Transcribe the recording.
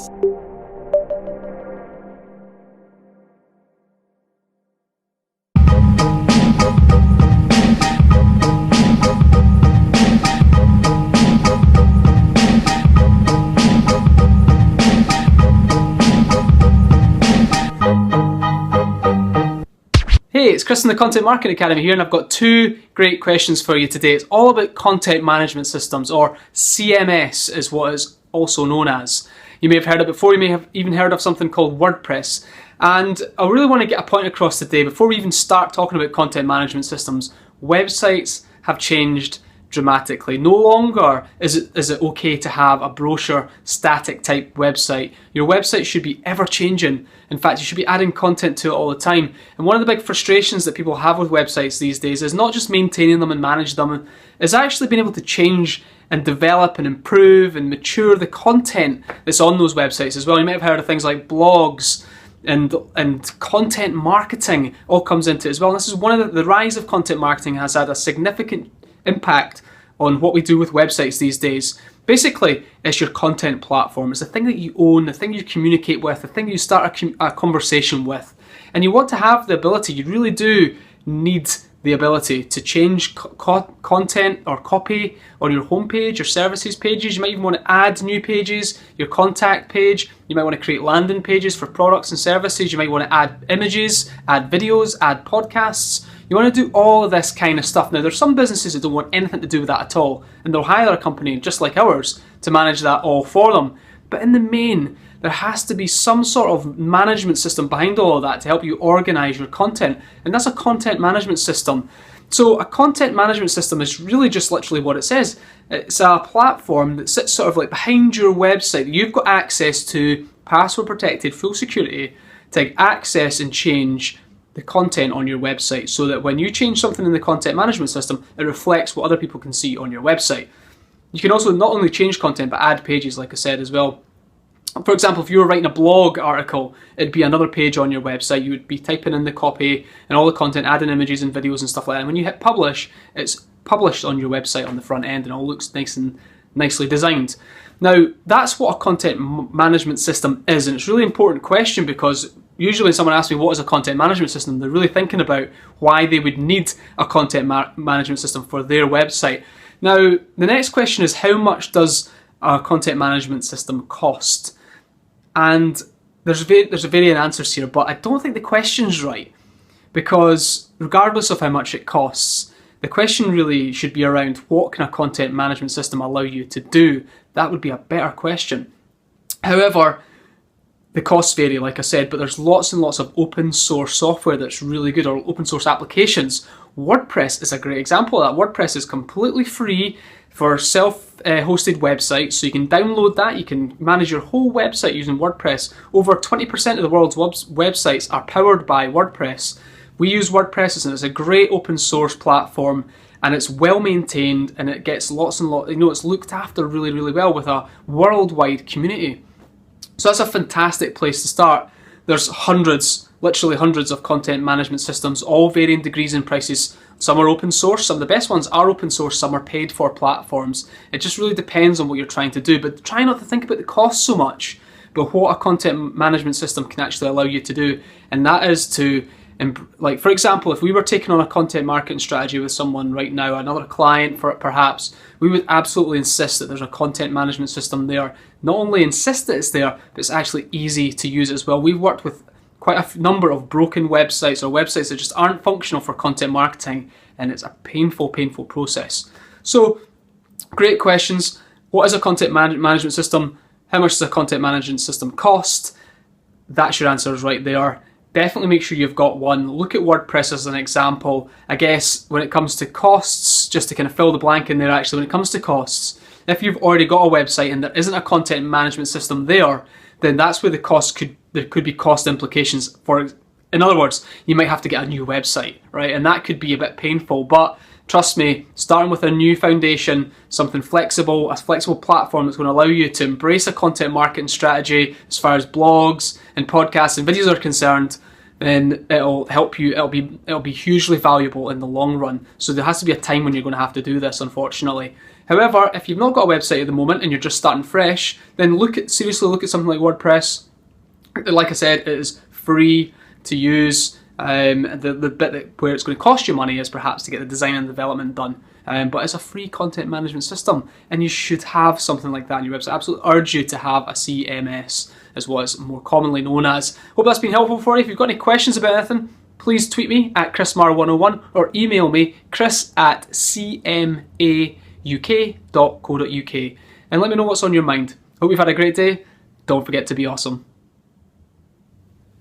Hey, it's Chris from the Content Marketing Academy here, and I've got two great questions for you today. It's all about content management systems, or CMS is what is also known as. You may have heard it before, you may have even heard of something called WordPress. And I really want to get a point across today before we even start talking about content management systems. Websites have changed dramatically. No longer is it okay to have a brochure static type website. Your website should be ever changing. In fact, you should be adding content to it all the time. And one of the big frustrations that people have with websites these days is not just maintaining them and manage them, is actually being able to change and develop and improve and mature the content that's on those websites as well. You might have heard of things like blogs and content marketing all comes into it as well. And this is one of the rise of content marketing has had a significant impact on what we do with websites these days. Basically, it's your content platform. It's the thing that you own, the thing you communicate with, the thing you start a conversation with. And you want to have the ability, you really do need the ability to change content or copy on your homepage, your services pages. You might even want to add new pages, your contact page. You might want to create landing pages for products and services. You might want to add images, add videos, add podcasts. You want to do all of this kind of stuff. Now, there's some businesses that don't want anything to do with that at all, and they'll hire a company just like ours to manage that all for them. But in the main, there has to be some sort of management system behind all of that to help you organize your content, and that's a content management system. So a content management system is really just literally what it says. It's a platform that sits sort of like behind your website. You've got access to, password protected, full security, to access and change the content on your website, so that when you change something in the content management system, it reflects what other people can see on your website. You can also not only change content, but add pages, like I said as well. For example, if you were writing a blog article, it'd be another page on your website. You would be typing in the copy and all the content, adding images and videos and stuff like that. And when you hit publish, it's published on your website on the front end and all looks nice and nicely designed. Now, that's what a content management system is, and it's a really important question because usually when someone asks me what is a content management system, they're really thinking about why they would need a content management system for their website. Now, the next question is, how much does a content management system cost? And there's varying answers here, but I don't think the question's right, because regardless of how much it costs, the question really should be around what can a content management system allow you to do. That would be a better question. However, the costs vary, like I said, but there's lots and lots of open source software that's really good, or open source applications. WordPress is a great example of that. WordPress is completely free for self-hosted websites, so you can download that, you can manage your whole website using WordPress. Over 20% of the world's websites are powered by WordPress. We use WordPress and it's a great open source platform, and it's well maintained, and it gets lots and lots, it's looked after really, really well with a worldwide community. So that's a fantastic place to start. There's hundreds, literally hundreds of content management systems, all varying degrees and prices. Some are open source, some of the best ones are open source, some are paid for platforms. It just really depends on what you're trying to do, but try not to think about the cost so much, but what a content management system can actually allow you to do. And that is to, like for example, if we were taking on a content marketing strategy with someone right now, another client for it perhaps, we would absolutely insist that there's a content management system there. Not only insist that it's there, but it's actually easy to use as well. We've worked with quite a number of broken websites, or websites that just aren't functional for content marketing, and it's a painful, painful process. So, great questions. What is a content management system? How much does a content management system cost? That's your answers right there. Definitely make sure you've got one. Look at WordPress as an example. I guess when it comes to costs, just to kind of fill the blank in there actually, when it comes to costs, if you've already got a website and there isn't a content management system there, then that's where there could be cost implications for. In other words, you might have to get a new website, right? And that could be a bit painful, but trust me, starting with a new foundation, something flexible, a flexible platform that's going to allow you to embrace a content marketing strategy as far as blogs and podcasts and videos are concerned, then it'll help you, it'll be hugely valuable in the long run. So there has to be a time when you're going to have to do this, unfortunately. However, if you've not got a website at the moment and you're just starting fresh, then seriously look at something like WordPress. Like I said, it is free to use. The bit where it's going to cost you money is perhaps to get the design and development done. But it's a free content management system, and you should have something like that on your website. I absolutely urge you to have a CMS, as what it's more commonly known as. Hope that's been helpful for you. If you've got any questions about anything, please tweet me at chrismar101 or email me chris@cmauk.co.uk and let me know what's on your mind. Hope you've had a great day. Don't forget to be awesome.